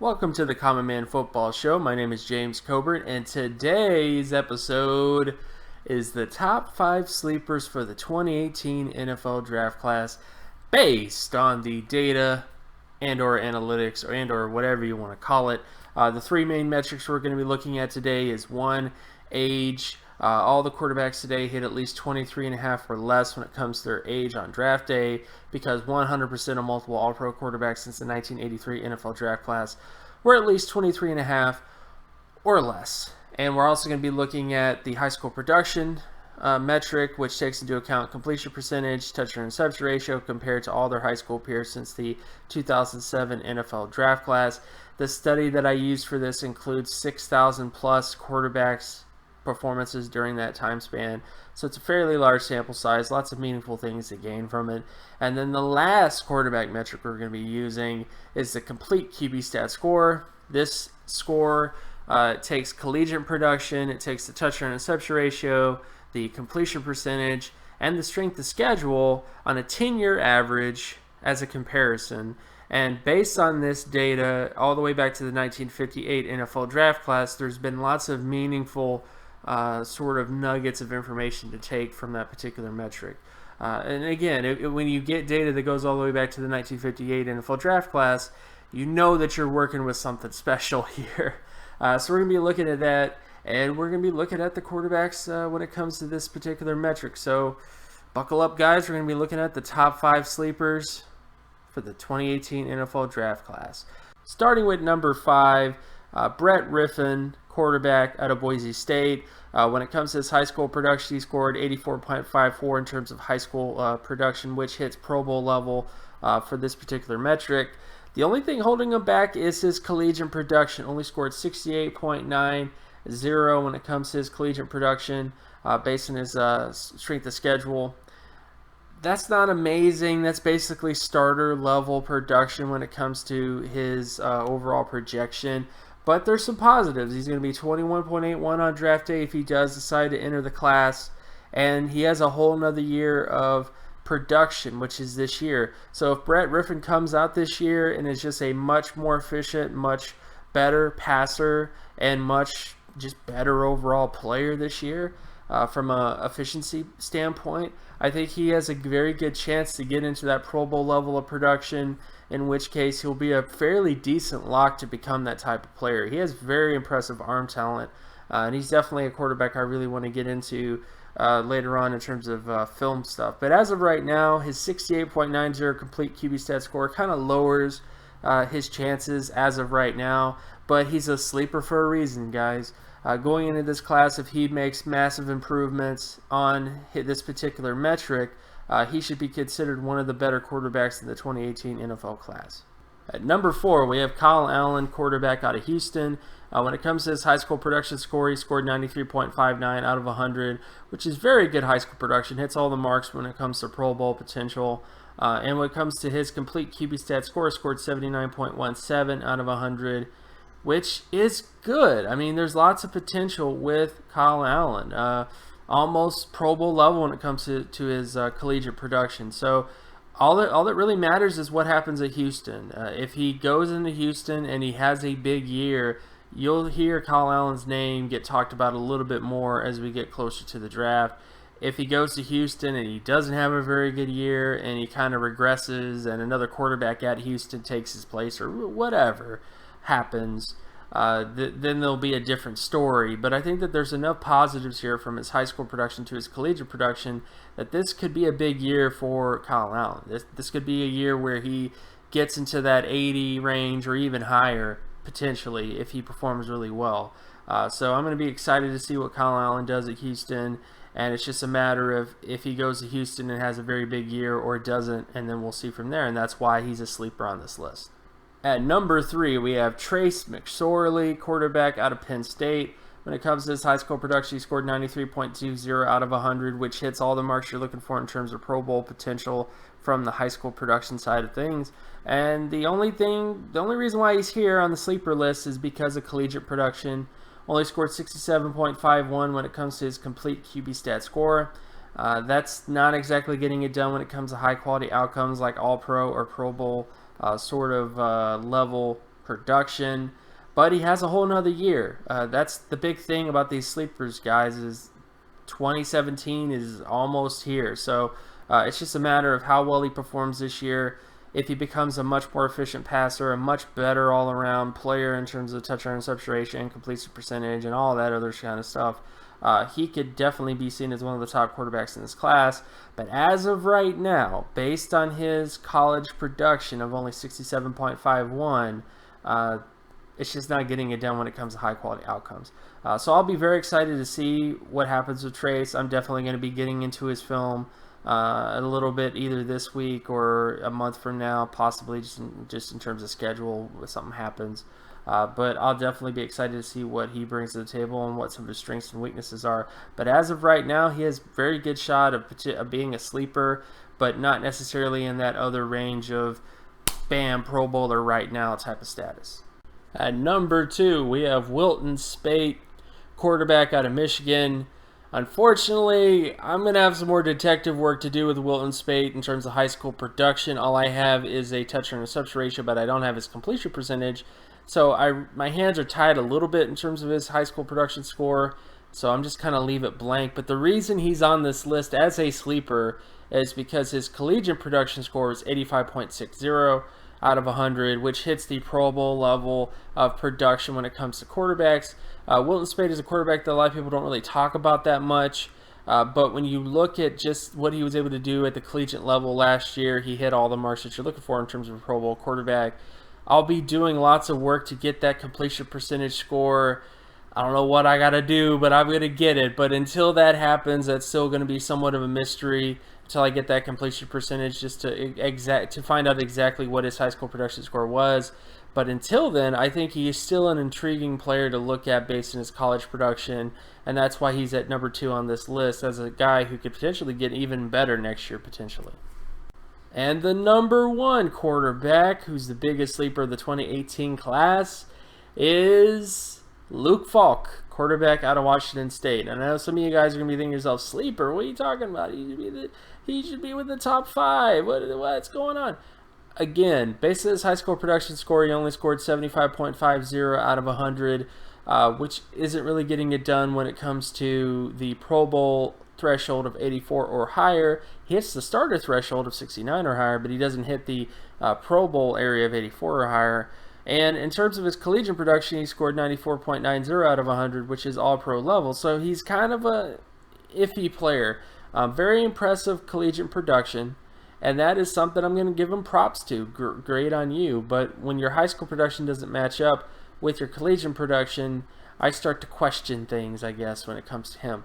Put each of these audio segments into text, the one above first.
Welcome to the Common Man Football Show. My name is James Cobern, and today's episode is the top 5 sleepers for the 2018 NFL Draft Class based on the data and/or analytics and/or whatever you want to call it. The 3 main metrics we're going to be looking at today is 1, age. All the quarterbacks today hit at least 23.5 or less when it comes to their age on draft day, because 100% of multiple All-Pro quarterbacks since the 1983 NFL Draft Class were at least 23.5 or less. And we're also going to be looking at the high school production metric, which takes into account completion percentage, touchdown interception ratio compared to all their high school peers since the 2007 NFL Draft Class. The study that I used for this includes 6,000 plus quarterbacks performances during that time span, so it's a fairly large sample size, lots of meaningful things to gain from it. And then the last quarterback metric we're going to be using is the complete QB stat score. This score takes collegiate production, it takes the touchdown interception ratio, the completion percentage, and the strength of schedule on a 10-year average as a comparison. And based on this data, all the way back to the 1958 NFL Draft Class, there's been lots of meaningful sort of nuggets of information to take from that particular metric. And again, when you get data that goes all the way back to the 1958 NFL Draft Class, you know that you're working with something special here. So we're going to be looking at that, and we're going to be looking at the quarterbacks when it comes to this particular metric. So buckle up, guys. We're going to be looking at the top 5 sleepers for the 2018 NFL Draft Class. Starting with number 5, Brett Rypien, quarterback out of Boise State. When it comes to his high school production, he scored 84.54 in terms of high school production, which hits Pro Bowl level for this particular metric. The only thing holding him back is his collegiate production. Only scored 68.90 when it comes to his collegiate production based on his strength of schedule. That's not amazing. That's basically starter level production when it comes to his overall projection. But there's some positives. He's going to be 21.81 on draft day if he does decide to enter the class. And he has a whole nother year of production, which is this year. So if Brett Rypien comes out this year and is just a much more efficient, much better passer, and much just better overall player this year from an efficiency standpoint, I think he has a very good chance to get into that Pro Bowl level of production, in which case he'll be a fairly decent lock to become that type of player. He has very impressive arm talent, and he's definitely a quarterback I really want to get into later on in terms of film stuff. But as of right now, his 68.90 complete QB stat score kind of lowers his chances as of right now, but he's a sleeper for a reason, guys. Going into this class, if he makes massive improvements on this particular metric, he should be considered one of the better quarterbacks in the 2018 NFL class. At number 4, we have Kyle Allen, quarterback out of Houston. When it comes to his high school production score, he scored 93.59 out of 100, which is very good high school production. Hits all the marks when it comes to Pro Bowl potential. And when it comes to his complete QB stat score, scored 79.17 out of 100, which is good. I mean, there's lots of potential with Kyle Allen. Almost Pro Bowl level when it comes to his collegiate production. So all that really matters is what happens at Houston. If he goes into Houston and he has a big year, you'll hear Kyle Allen's name get talked about a little bit more as we get closer to the draft. If he goes to Houston and he doesn't have a very good year and he kind of regresses and another quarterback at Houston takes his place or whatever happens, then there'll be a different story. But I think that there's enough positives here from his high school production to his collegiate production that this could be a big year for Kyle Allen. This could be a year where he gets into that 80 range or even higher potentially if he performs really well. So I'm going to be excited to see what Kyle Allen does at Houston, and it's just a matter of if he goes to Houston and has a very big year or doesn't, and then we'll see from there, and that's why he's a sleeper on this list. At number 3, we have McSorley, quarterback out of Penn State. When it comes to his high school production, he scored 93.20 out of 100, which hits all the marks you're looking for in terms of Pro Bowl potential from the high school production side of things. And the only reason why he's here on the sleeper list is because of collegiate production. Only scored 67.51 when it comes to his complete QB stat score. That's not exactly getting it done when it comes to high quality outcomes like All-Pro or Pro Bowl sort of level production, but he has a whole nother year. That's the big thing about these sleepers, guys, is 2017 is almost here. So it's just a matter of how well he performs this year. If he becomes a much more efficient passer, a much better all-around player in terms of touchdown interception ratio and completion percentage and all that other kind of stuff, he could definitely be seen as one of the top quarterbacks in this class. But as of right now, based on his college production of only 67.51, it's just not getting it done when it comes to high-quality outcomes. So I'll be very excited to see what happens with Trace. I'm definitely going to be getting into his film a little bit either this week or a month from now, possibly just in terms of schedule if something happens. But I'll definitely be excited to see what he brings to the table and what some of his strengths and weaknesses are. But as of right now, he has very good shot of being a sleeper, but not necessarily in that other range of bam, Pro Bowler right now type of status. At number 2, we have Wilton Speight, quarterback out of Michigan. Unfortunately, I'm going to have some more detective work to do with Wilton Speight in terms of high school production. All I have is a touchdown interception ratio, but I don't have his completion percentage. So my hands are tied a little bit in terms of his high school production score. So I'm just kind of leave it blank. But the reason he's on this list as a sleeper is because his collegiate production score is 85.60 out of 100, which hits the Pro Bowl level of production when it comes to quarterbacks. Wilton Speight is a quarterback that a lot of people don't really talk about that much. But when you look at just what he was able to do at the collegiate level last year, he hit all the marks that you're looking for in terms of a Pro Bowl quarterback. I'll be doing lots of work to get that completion percentage score. I don't know what I got to do, but I'm going to get it. But until that happens, that's still going to be somewhat of a mystery until I get that completion percentage just to find out exactly what his high school production score was. But until then, I think he is still an intriguing player to look at based on his college production, and that's why he's at number 2 on this list as a guy who could potentially get even better next year potentially. And the number 1 quarterback, who's the biggest sleeper of the 2018 class, is Luke Falk, quarterback out of Washington State. And I know some of you guys are going to be thinking to yourself, sleeper, what are you talking about? He should be with the top 5. What's going on? Again, based on his high school production score, he only scored 75.50 out of 100, which isn't really getting it done when it comes to the Pro Bowl threshold of 84 or higher. He hits the starter threshold of 69 or higher, but he doesn't hit the Pro Bowl area of 84 or higher. And in terms of his collegiate production, he scored 94.90 out of 100, which is all pro level. So he's kind of a iffy player. Very impressive collegiate production, and that is something I'm going to give him props to. Great on you. But when your high school production doesn't match up with your collegiate production, I start to question things, I guess, when it comes to him.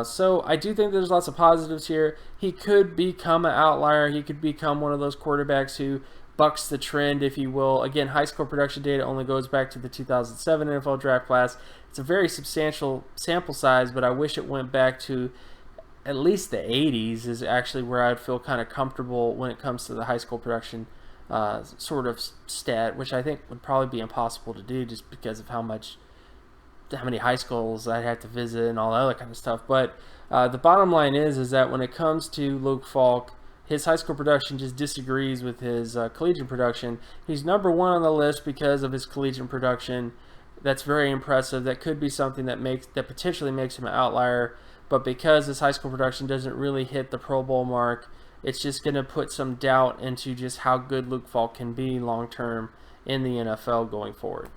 So I do think there's lots of positives here. He could become an outlier. He could become one of those quarterbacks who bucks the trend, if you will. Again, high school production data only goes back to the 2007 NFL draft class. It's a very substantial sample size, but I wish it went back to at least the 80s is actually where I'd feel kind of comfortable when it comes to the high school production sort of stat, which I think would probably be impossible to do just because of how many high schools I'd have to visit and all that other kind of stuff. But the bottom line is that when it comes to Luke Falk, his high school production just disagrees with his collegiate production. He's number 1 on the list because of his collegiate production. That's very impressive. That could be something that potentially makes him an outlier. But because his high school production doesn't really hit the Pro Bowl mark, it's just going to put some doubt into just how good Luke Falk can be long term in the NFL going forward.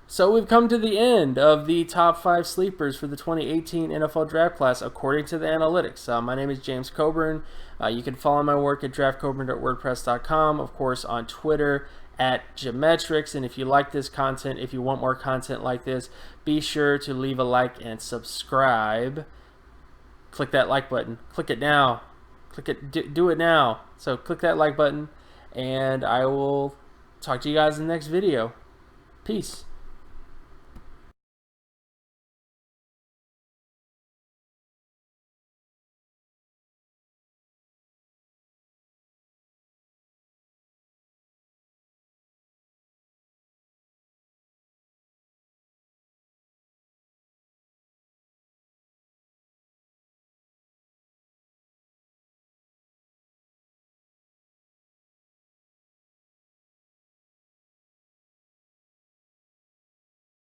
So we've come to the end of the top 5 sleepers for the 2018 NFL draft class according to the analytics. My name is James Cobern. You can follow my work at draftcoburn.wordpress.com, of course on Twitter at Geometrics. And if you like this content, if you want more content like this, be sure to leave a like and subscribe. Click that like button. Click it now. Click it. Do it now. So click that like button, and I will talk to you guys in the next video. Peace.